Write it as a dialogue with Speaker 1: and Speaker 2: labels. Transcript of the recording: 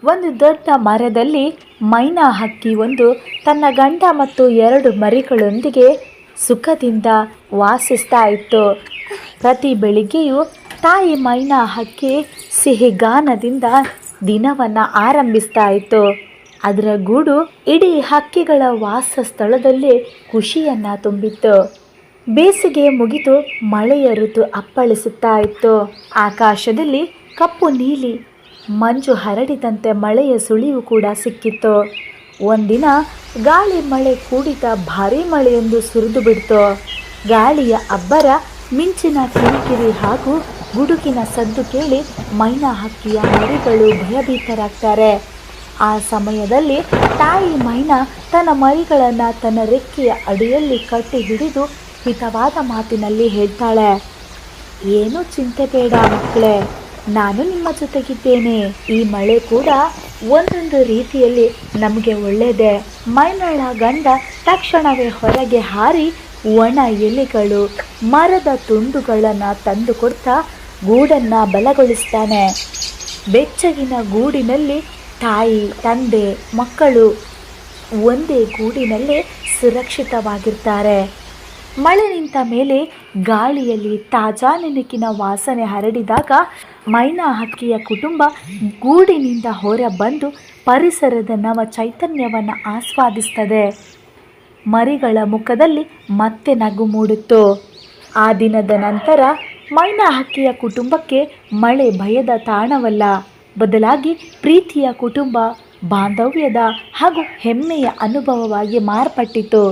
Speaker 1: ಒಂದು ದೊಡ್ಡ ಮರದಲ್ಲಿ ಮೈನಾ ಹಕ್ಕಿ ಒಂದು ತನ್ನ ಗಂಡ ಮತ್ತು 2 ಮರಿಗಳೊಂದಿಗೆ ಸುಖದಿಂದ ವಾಸಿಸ್ತಾ ಇತ್ತು. ಪ್ರತಿ ಬೆಳಿಗ್ಗೆಯೂ ತಾಯಿ ಮೈನಾ ಹಕ್ಕಿ ಸಿಹಿಗಾನದಿಂದ ದಿನವನ್ನು ಆರಂಭಿಸ್ತಾ ಇತ್ತು. ಅದರ ಗೂಡು ಇಡೀ ಹಕ್ಕಿಗಳ ವಾಸಸ್ಥಳದಲ್ಲಿ ಖುಷಿಯನ್ನು ತುಂಬಿತ್ತು. ಬೇಸಿಗೆ ಮುಗಿದು ಮಳೆಯ ಋತು ಅಪ್ಪಳಿಸುತ್ತಾ ಇತ್ತು. ಆಕಾಶದಲ್ಲಿ ಕಪ್ಪು ನೀಲಿ ಮಂಜು ಹರಡಿದಂತೆ ಮಳೆಯ ಸುಳಿವು ಕೂಡ ಸಿಕ್ಕಿತ್ತು. ಒಂದಿನ ಗಾಳಿ ಮಳೆ ಕೂಡಿದ ಭಾರೀ ಮಳೆಯೊಂದು ಸುರಿದು ಬಿಡ್ತು. ಗಾಳಿಯ ಅಬ್ಬರ, ಮಿಂಚಿನ ಕಿರಿಕಿರಿ ಹಾಗೂ ಗುಡುಗಿನ ಸದ್ದು ಕೇಳಿ ಮೈನಾ ಹಕ್ಕಿಯ ಮರಿಗಳು ಭಯಭೀತರಾಗ್ತಾರೆ. ಆ ಸಮಯದಲ್ಲಿ ತಾಯಿ ಮೈನಾ ತನ್ನ ಮರಿಗಳನ್ನು ತನ್ನ ರೆಕ್ಕೆಯ ಅಡಿಯಲ್ಲಿ ಕಟ್ಟಿ ಹಿಡಿದು ಹಿತವಾದ ಮಾತಿನಲ್ಲಿ ಹೇಳ್ತಾಳೆ, ಏನೂ ಚಿಂತೆ ಬೇಡ ಮಕ್ಕಳೇ, ನಾನು ನಿಮ್ಮ ಜೊತೆಗಿದ್ದೇನೆ. ಈ ಮಳೆ ಕೂಡ ಒಂದೊಂದು ರೀತಿಯಲ್ಲಿ ನಮಗೆ ಒಳ್ಳೆಯದೇ. ಮೈನಾಳ ಗಂಡ ತಕ್ಷಣವೇ ಹೊರಗೆ ಹಾರಿ ಒಣ ಎಲೆಗಳು, ಮರದ ತುಂಡುಗಳನ್ನು ತಂದು ಕೊಡ್ತಾ ಗೂಡನ್ನು ಬಲಗೊಳಿಸ್ತಾನೆ. ಬೆಚ್ಚಗಿನ ಗೂಡಿನಲ್ಲಿ ತಾಯಿ, ತಂದೆ, ಮಕ್ಕಳು ಒಂದೇ ಗೂಡಿನಲ್ಲೇ ಸುರಕ್ಷಿತವಾಗಿರ್ತಾರೆ. ಮಳೆ ನಿಂತ ಮೇಲೆ ಗಾಳಿಯಲ್ಲಿ ತಾಜಾ ನೆನಕಿನ ವಾಸನೆ ಹರಡಿದಾಗ ಮೈನಾ ಹಕ್ಕಿಯ ಕುಟುಂಬ ಗೂಡಿನಿಂದ ಹೊರ ಬಂದು ಪರಿಸರದ ನವ ಚೈತನ್ಯವನ್ನು ಆಸ್ವಾದಿಸ್ತದೆ. ಮರಿಗಳ ಮುಖದಲ್ಲಿ ಮತ್ತೆ ನಗು ಮೂಡಿತ್ತು. ಆ ದಿನದ ನಂತರ ಮೈನಾ ಹಕ್ಕಿಯ ಕುಟುಂಬಕ್ಕೆ ಮಳೆ ಭಯದ ತಾಣವಲ್ಲ, ಬದಲಾಗಿ ಪ್ರೀತಿಯ ಕುಟುಂಬ, ಬಾಂಧವ್ಯದ ಹಾಗೂ ಹೆಮ್ಮೆಯ ಅನುಭವವಾಗಿ ಮಾರ್ಪಟ್ಟಿತು.